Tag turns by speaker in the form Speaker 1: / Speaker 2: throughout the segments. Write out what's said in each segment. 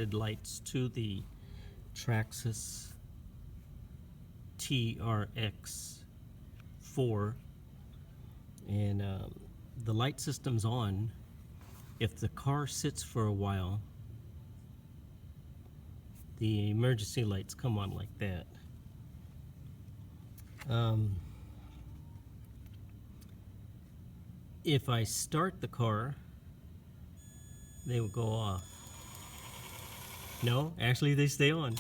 Speaker 1: added lights to the Traxxas TRX-4, and the light system's on. If the car sits for a while, the emergency lights come on like that. If I start the car, they will go off. No, actually they stay on.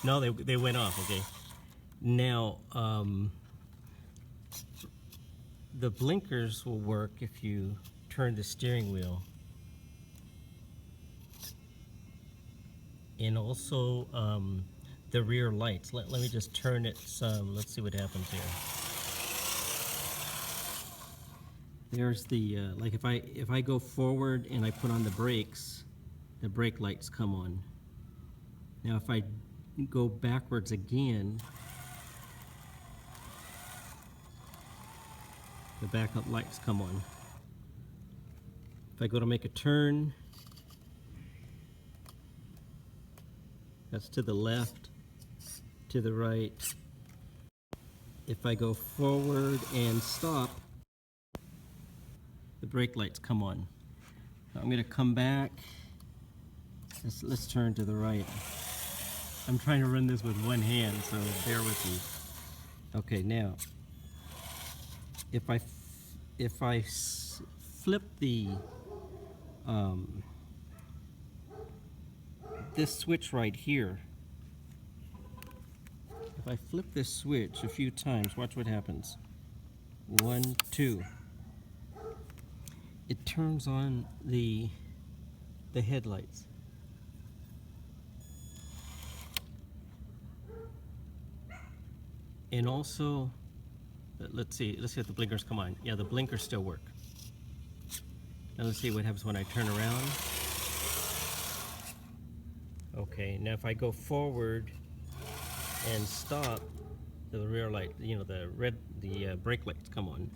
Speaker 1: No, they went off. Okay. Now, the blinkers will work if you turn the steering wheel. And also the rear lights. Let me just turn it some. Let's see what happens here. There's the like if I go forward and I put on the brakes, the brake lights come on. Now if I go backwards again, the backup lights come on. If I go to make a turn, that's to the left, to the right. If I go forward and stop, the brake lights come on. I'm going to come back. Let's turn to the right. I'm trying to run this with one hand, so bear with me. Okay, now if I flip the this switch right here, if I flip this switch a few times, watch what happens. 1, 2. It turns on the headlights. And also, let's see if the blinkers come on. Yeah, the blinkers still work. Now let's see what happens when I turn around. Okay, now if I go forward and stop, the rear light, you know, the brake lights come on.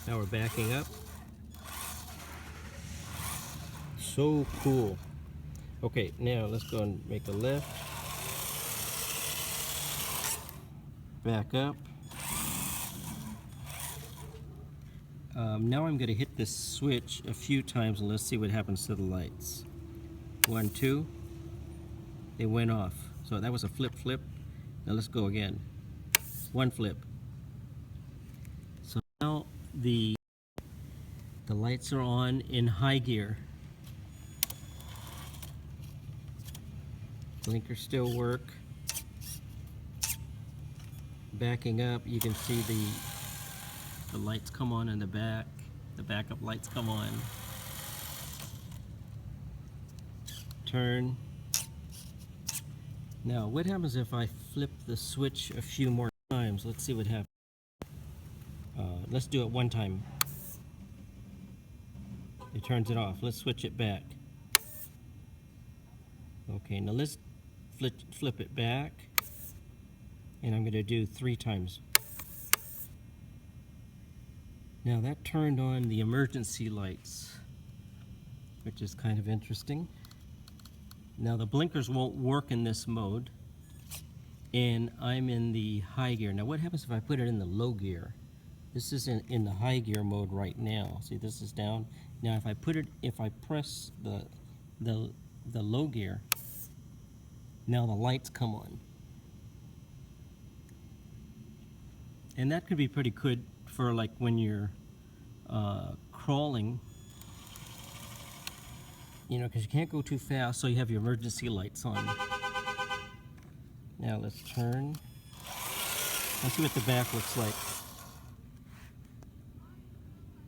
Speaker 1: Now we're backing up. So cool. Okay, now let's go and make a left. Back up. Now I'm going to hit this switch a few times and let's see what happens to the lights. 1, 2. They went off. So that was a flip. Now let's go again. 1 flip. So now the lights are on in high gear. Blinkers still work. Backing up, you can see the lights come on in the back. The backup lights come on. Turn. Now, what happens if I flip the switch a few more times? Let's see what happens. Let's do it one time. It turns it off. Let's switch it back. Okay, now let's flip it back. And I'm going to do 3 times. Now that turned on the emergency lights, which is kind of interesting. Now the blinkers won't work in this mode, and I'm in the high gear. Now what happens if I put it in the low gear? This is in the high gear mode right now. See, this is down. Now if I press the low gear, now the lights come on. And that could be pretty good for like when you're crawling, you know, because you can't go too fast, so you have your emergency lights on. Now let's turn. Let's see what the back looks like.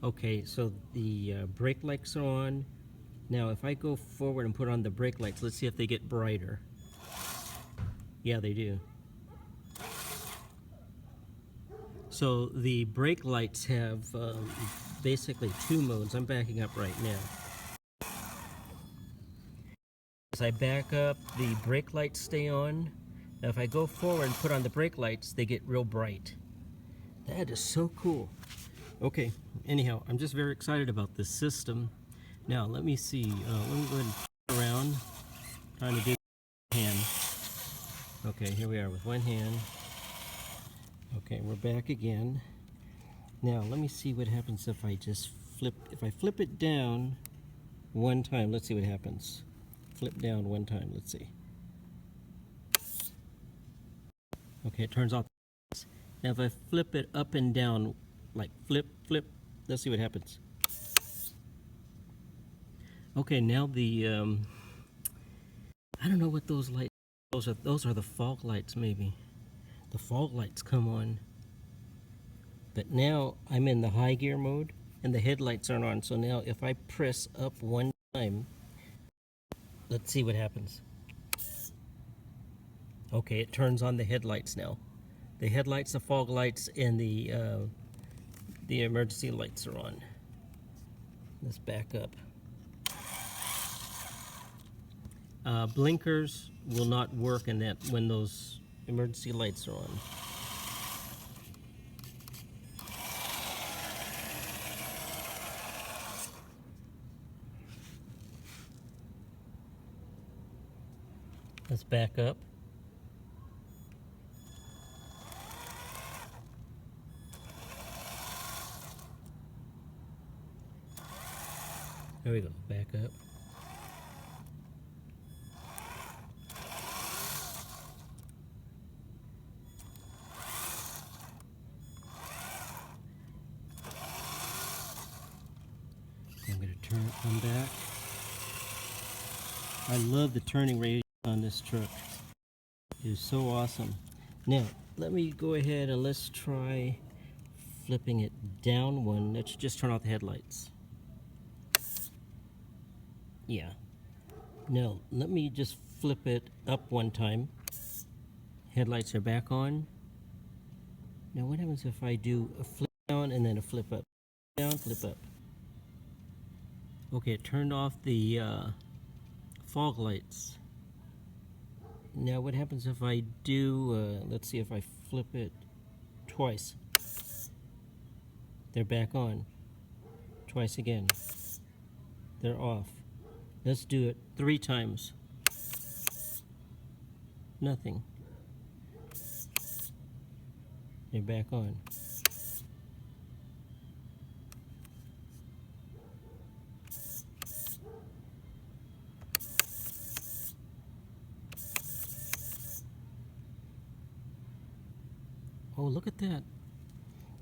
Speaker 1: Okay, so the brake lights are on. Now if I go forward and put on the brake lights, let's see if they get brighter. Yeah, they do. So the brake lights have basically 2 modes. I'm backing up right now. As I back up, the brake lights stay on. Now if I go forward and put on the brake lights, they get real bright. That is so cool. Okay, anyhow, I'm just very excited about this system. Now let me see, let me go ahead and turn around, trying to do Okay, here we are with one hand. Okay, we're back again. Now, let me see what happens if I just flip it down one time. Let's see what happens. Flip down one time, let's see. Okay, it turns off. Now if I flip it up and down, like flip, let's see what happens. Okay, now the, I don't know what those lights, those are the fog lights maybe. The fog lights come on. But now I'm in the high gear mode and the headlights aren't on. So now if I press up one time, let's see what happens. Okay, it turns on the headlights now. The headlights, the fog lights, and the emergency lights are on. Let's back up. Blinkers will not work in that when those emergency lights are on. Let's back up. There we go, back up. I'm going to turn it, come back. I love the turning radius on this truck. It is so awesome. Now, let me go ahead and let's try flipping it down one. Let's just turn off the headlights. Yeah. Now, let me just flip it up one time. Headlights are back on. Now, what happens if I do a flip down and then a flip up? Down, flip up. Okay, it turned off the fog lights. Now, what happens if I do, let's see if I flip it twice. They're back on. Twice again. They're off. Let's do it 3 times. Nothing. They're back on. Oh, look at that.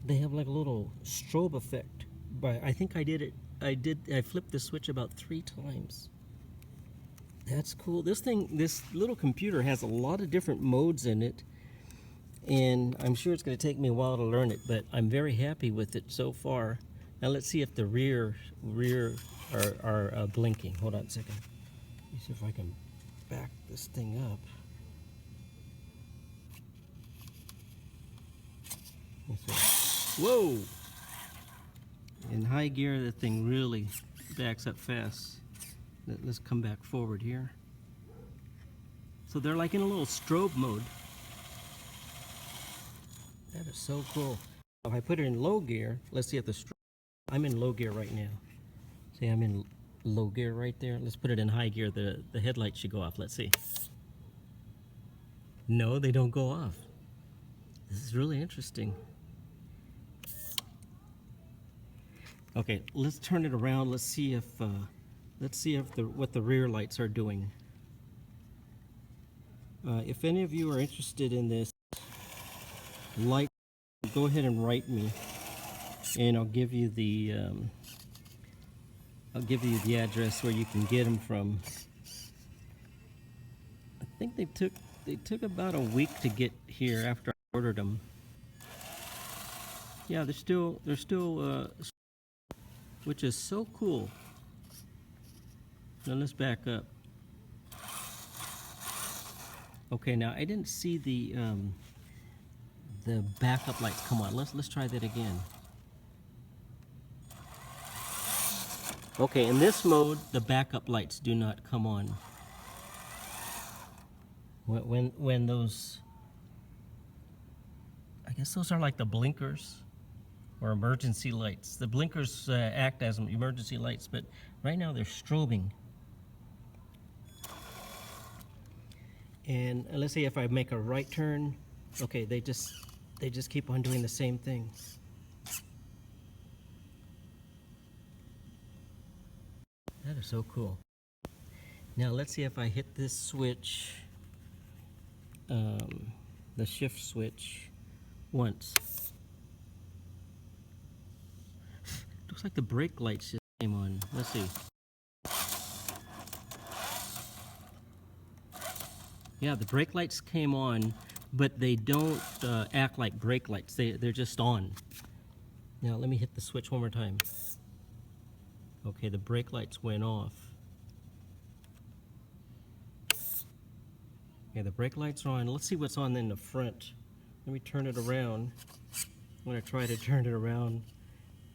Speaker 1: They have like a little strobe effect. But I think I did it. I flipped the switch about 3 times. That's cool. This little computer has a lot of different modes in it. And I'm sure it's going to take me a while to learn it, but I'm very happy with it so far. Now let's see if the rear are blinking. Hold on a second. Let me see if I can back this thing up. Whoa! In high gear, the thing really backs up fast. Let's come back forward here. So they're like in a little strobe mode. That is so cool. If I put it in low gear, let's see if the strobe. I'm in low gear right now. See, I'm in low gear right there. Let's put it in high gear. The headlights should go off. Let's see. No, they don't go off. This is really interesting. Okay, let's turn it around. Let's see if what the rear lights are doing. If any of you are interested in this light, go ahead and write me, and I'll give you the address where you can get them from. I think they took about a week to get here after I ordered them. Yeah, they're still which is so cool. Now let's back up. Okay, now I didn't see the backup lights come on. Let's try that again. Okay, in this mode, the backup lights do not come on. When those, I guess those are like the blinkers or emergency lights. The blinkers act as emergency lights, but right now they're strobing. And let's say if I make a right turn, okay, they just keep on doing the same thing. That is so cool. Now let's see if I hit this switch, the shift switch, once. Looks like the brake lights just came on. Let's see. Yeah, the brake lights came on, but they don't act like brake lights. They're just on. Now let me hit the switch one more time. Okay, the brake lights went off. Okay, the brake lights are on. Let's see what's on in the front. Let me turn it around. I'm going to try to turn it around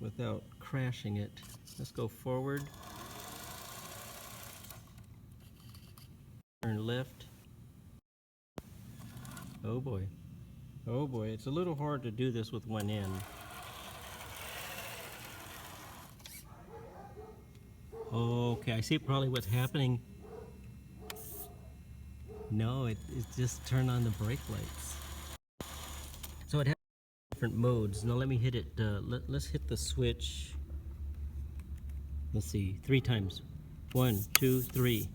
Speaker 1: without crashing it. Let's go forward. Turn left. Oh boy. Oh boy, it's a little hard to do this with one end. Okay, I see probably what's happening. No, it just turned on the brake lights. So it has different modes. Now let me hit it. Let's hit the switch. Let's see, 3 times. 1, 2, 3.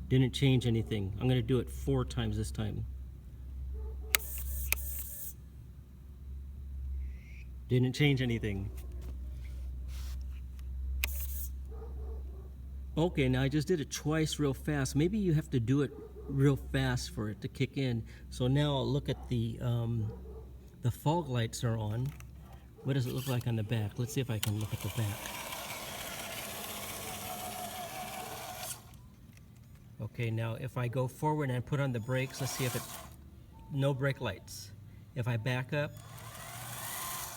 Speaker 1: Didn't change anything. I'm going to do it 4 times this time. Didn't change anything. Okay, now I just did it twice real fast. Maybe you have to do it real fast for it to kick in. So now I'll look at the fog lights are on. What does it look like on the back? Let's see if I can look at the back. Okay, now if I go forward and put on the brakes, let's see if no brake lights. If I back up,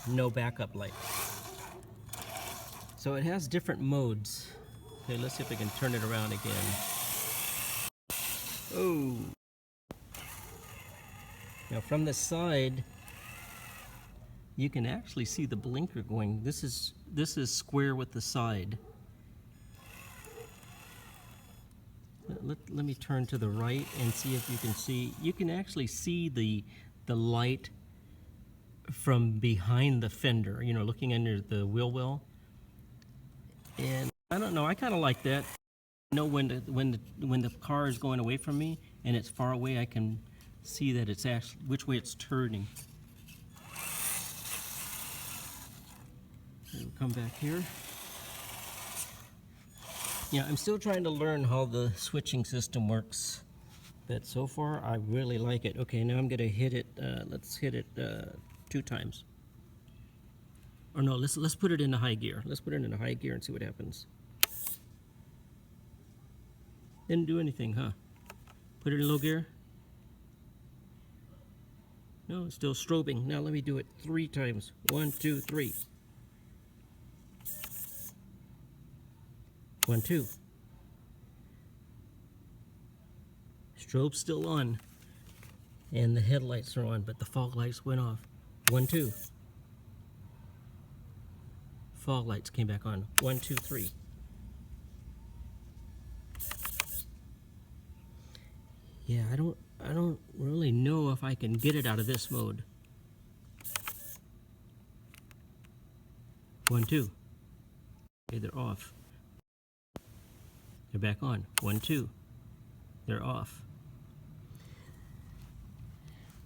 Speaker 1: no backup lights. So it has different modes. Okay, let's see if I can turn it around again. Oh. Now from the side, you can actually see the blinker going. This is square with the side. Let me turn to the right and see if you can see. You can actually see the light from behind the fender, you know, looking under the wheel well. And I don't know, I kind of like that. I know when the car is going away from me and it's far away, I can see that it's actually which way it's turning. We'll come back here. Yeah, I'm still trying to learn how the switching system works, but so far I really like it. Okay, now I'm going to hit it. Let's hit it 2 times. Or no, let's put it into high gear. Let's put it into high gear and see what happens. Didn't do anything, huh? Put it in low gear. No, it's still strobing. Now let me do it 3 times. 1, 2, 3. 1, 2. Strobe's still on. And the headlights are on, but the fog lights went off. 1, 2. Fog lights came back on. 1, 2, 3. Yeah, I don't really know if I can get it out of this mode. 1, 2. Okay, they're off. They're back on. 1, 2. They're off.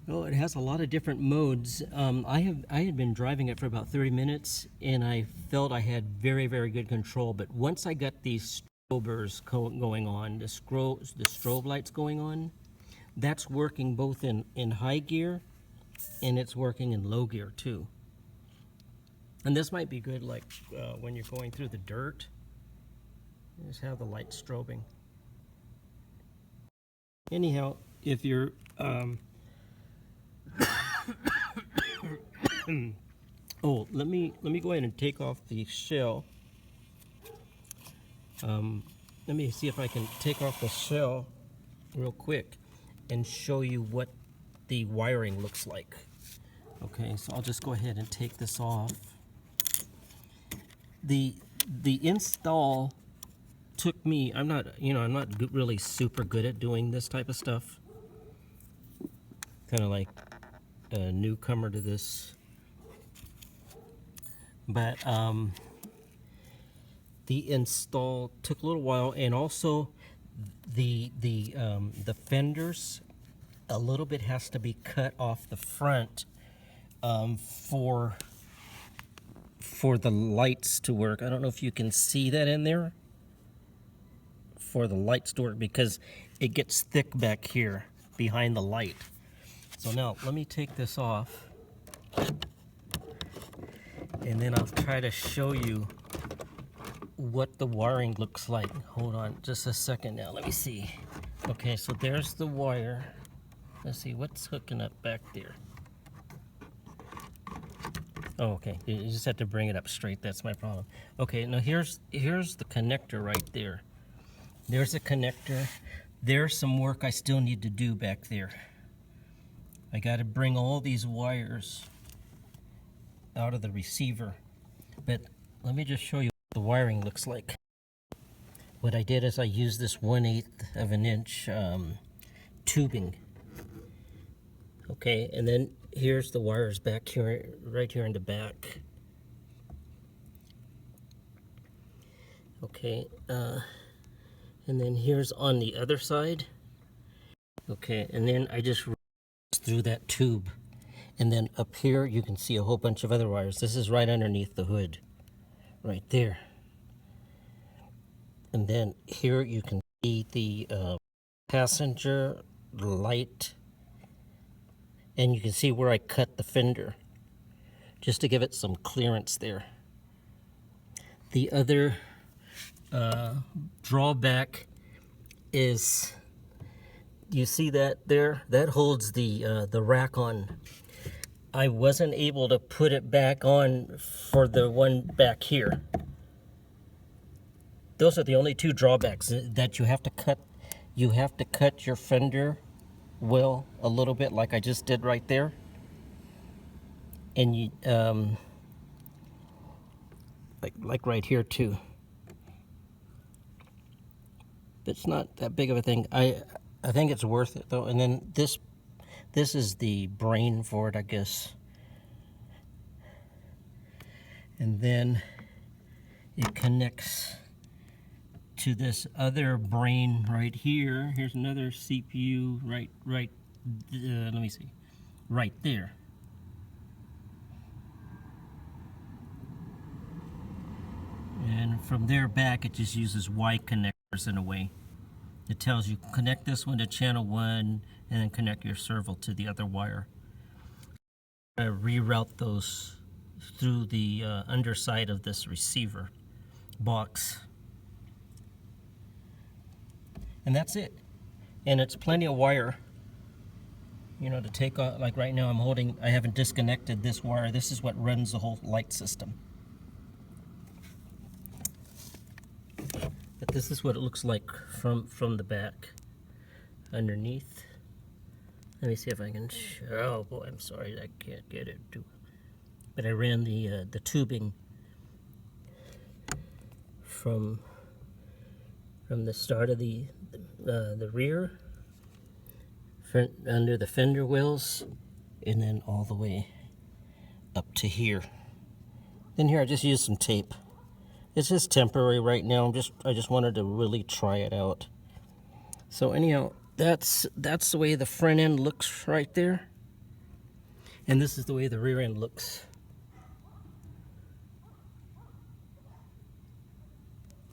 Speaker 1: Oh, it has a lot of different modes. I had been driving it for about 30 minutes, and I felt I had very, very good control. But once I got these strobers going on, the strobe lights going on, that's working both in high gear, and it's working in low gear too. And this might be good, like when you're going through the dirt. Just have the light strobing. Anyhow, if you're oh, let me go ahead and take off the shell. Let me see if I can take off the shell real quick and show you what the wiring looks like. Okay, so I'll just go ahead and take this off. The install took me, I'm not really super good at doing this type of stuff. Kind of like a newcomer to this. But the install took a little while, and also the fenders, a little bit has to be cut off the front for the lights to work. I don't know if you can see that in there. For the lights to work, because it gets thick back here behind the light. So now let me take this off, and then I'll try to show you what the wiring looks like. Hold on just a second now. Let me see. Okay, so there's the wire. Let's see what's hooking up back there. Oh, okay. You just have to bring it up straight. That's my problem. Okay, now here's the connector right there. There's a connector. There's some work I still need to do back there. I got to bring all these wires out of the receiver. But let me just show you what the wiring looks like. What I did is I used this 1/8 of an inch tubing. Okay, and then here's the wires back here, right here in the back. Okay, and then here's on the other side. Okay, and then I just through that tube. And then up here you can see a whole bunch of other wires. This is right underneath the hood, right there. And then here you can see the passenger light, and you can see where I cut the fender just to give it some clearance there. The other drawback is, you see that there? That holds the rack on. I wasn't able to put it back on for the one back here. Those are the only two drawbacks, that you have to cut. You have to cut your fender well a little bit, like I just did right there. And you like right here too. It's not that big of a thing. I think it's worth it though. And then this is the brain for it, I guess. And then it connects to this other brain right here. Here's another CPU right let me see, right there. And from there back, it just uses Y connectors in a way. It tells you connect this one to channel 1 and then connect your servo to the other wire. Reroute those through the underside of this receiver box. And that's it. And it's plenty of wire, you know, to take off. Like right now I haven't disconnected this wire. This is what runs the whole light system. But this is what it looks like from the back underneath. Let me see if I can show. Oh boy, I'm sorry, I can't get it to. But I ran the tubing from the start of the rear, front, under the fender wells, and then all the way up to here. Then here I just used some tape. It's just temporary right now. I just wanted to really try it out. So anyhow, that's the way the front end looks right there. And this is the way the rear end looks.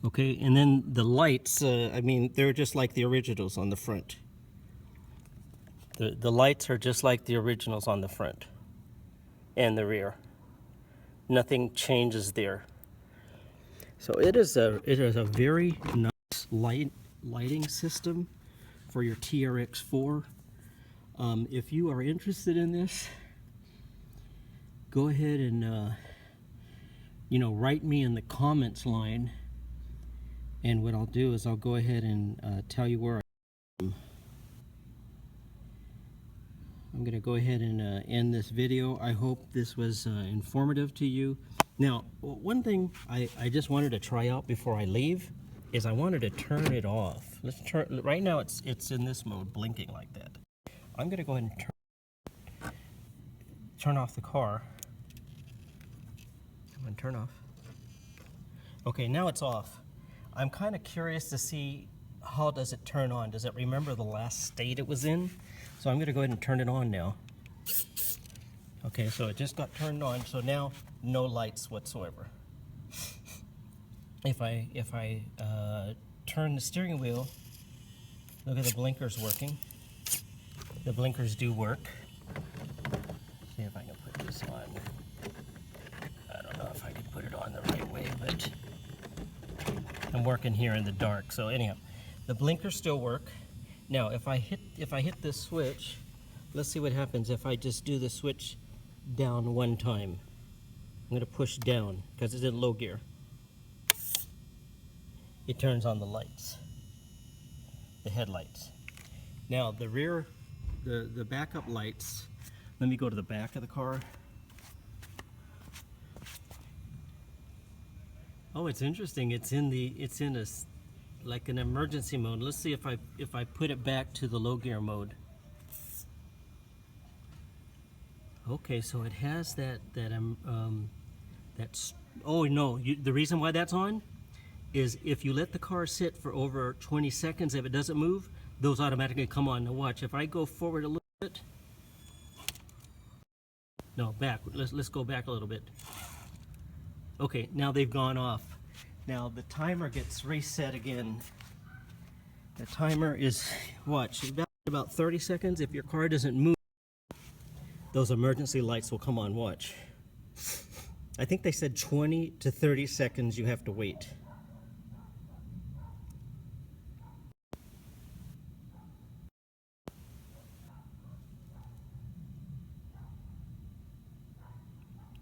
Speaker 1: Okay, and then the lights, I mean, they're just like the originals on the front. The lights are just like the originals on the front and the rear. Nothing changes there. So it is a very nice lighting system for your TRX-4. If you are interested in this, go ahead and write me in the comments line, and what I'll do is I'll go ahead and tell you where I am. I'm going to go ahead and end this video. I hope this was informative to you. Now, one thing I just wanted to try out before I leave is I wanted to turn it off. Let's turn, right now it's in this mode, blinking like that. I'm gonna go ahead and turn off the car. I'm gonna turn off. Okay, now it's off. I'm kind of curious to see how does it turn on. Does it remember the last state it was in? So I'm gonna go ahead and turn it on now. Okay, so it just got turned on, so now no lights whatsoever. If I turn the steering wheel, look at the blinkers working. The blinkers do work. See if I can put this on. I don't know if I can put it on the right way, but I'm working here in the dark. So anyhow, the blinkers still work. Now if I hit this switch, let's see what happens if I just do the switch down one time. I'm going to push down because it's in low gear. It turns on the lights, the headlights. Now the rear, the backup lights, let me go to the back of the car. Oh, it's interesting. It's in a like an emergency mode. Let's see if I put it back to the low gear mode. Okay, so it has oh no, the reason why that's on is if you let the car sit for over 20 seconds, if it doesn't move, those automatically come on. Now watch, if I go forward a little bit, no, back, let's go back a little bit. Okay, now they've gone off. Now the timer gets reset again. The timer is, watch, about 30 seconds. If your car doesn't move, those emergency lights will come on, watch. I think they said 20 to 30 seconds you have to wait.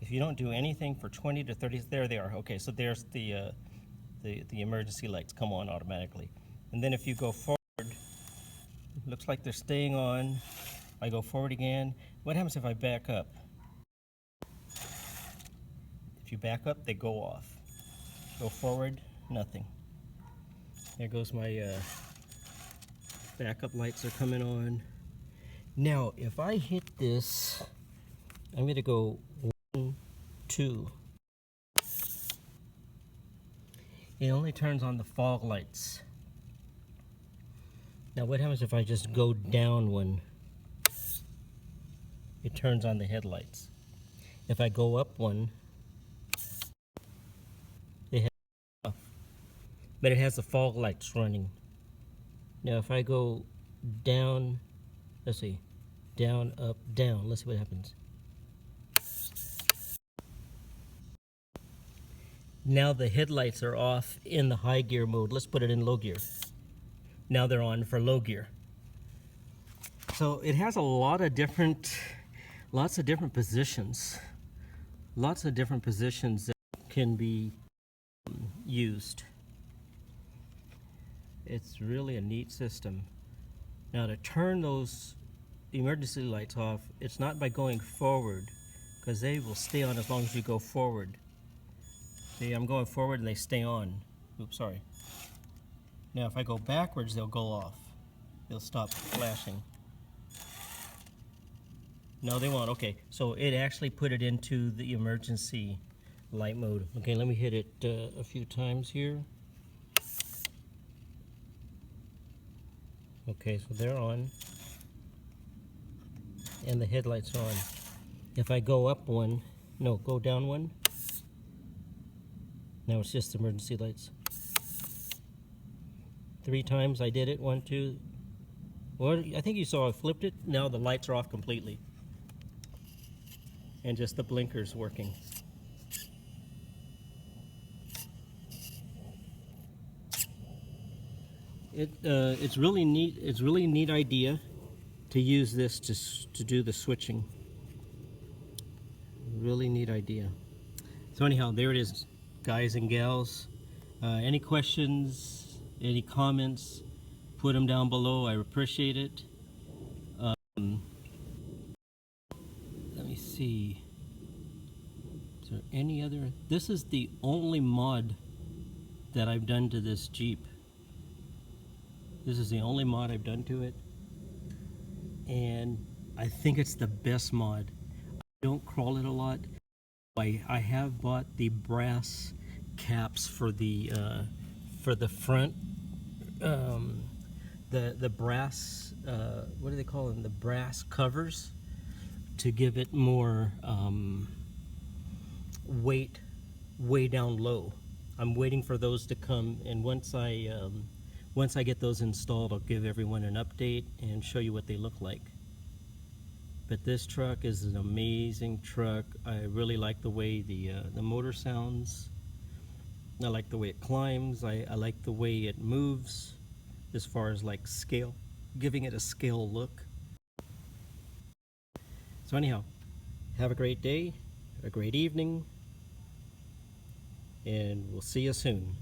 Speaker 1: If you don't do anything for 20 to 30, there they are. Okay, so there's the emergency lights come on automatically. And then if you go forward, looks like they're staying on. I go forward again. What happens if I back up? If you back up, they go off. Go forward, nothing. There goes my backup lights are coming on. Now, if I hit this, I'm going to go 1, 2. It only turns on the fog lights. Now, what happens if I just go down 1? It turns on the headlights. If I go up 1, they have off. But it has the fog lights running. Now if I go down, let's see, down, up, down, let's see what happens. Now the headlights are off in the high gear mode. Let's put it in low gear. Now they're on for low gear. So it has a lot of different, lots of different positions. Lots of different positions that can be used. It's really a neat system. Now to turn those emergency lights off, it's not by going forward, because they will stay on as long as you go forward. See, I'm going forward and they stay on. Oops, sorry. Now if I go backwards, they'll go off. They'll stop flashing. No, they won't. Okay, so it actually put it into the emergency light mode. Okay, let me hit it a few times here. Okay, so they're on. And the headlights are on. If I go up 1, no, go down 1. Now it's just emergency lights. 3 times I did it, 1, 2. Well, I think you saw I flipped it. Now the lights are off completely. And just the blinkers working. It's really neat. It's really a neat idea to use this to do the switching. Really neat idea. So anyhow, there it is, guys and gals. Any questions, any comments, put them down below. I appreciate it. Let me see. Is there any other? This is the only mod that I've done to this Jeep. This is the only mod I've done to it, and I think it's the best mod. I don't crawl it a lot. I have bought the brass caps for the front, the brass, what do they call them? The brass covers, to give it more weight way down low. I'm waiting for those to come, and once I get those installed, I'll give everyone an update and show you what they look like. But this truck is an amazing truck. I really like the way the motor sounds. I like the way it climbs. I like the way it moves as far as like scale, giving it a scale look. So anyhow, have a great day, a great evening, and we'll see you soon.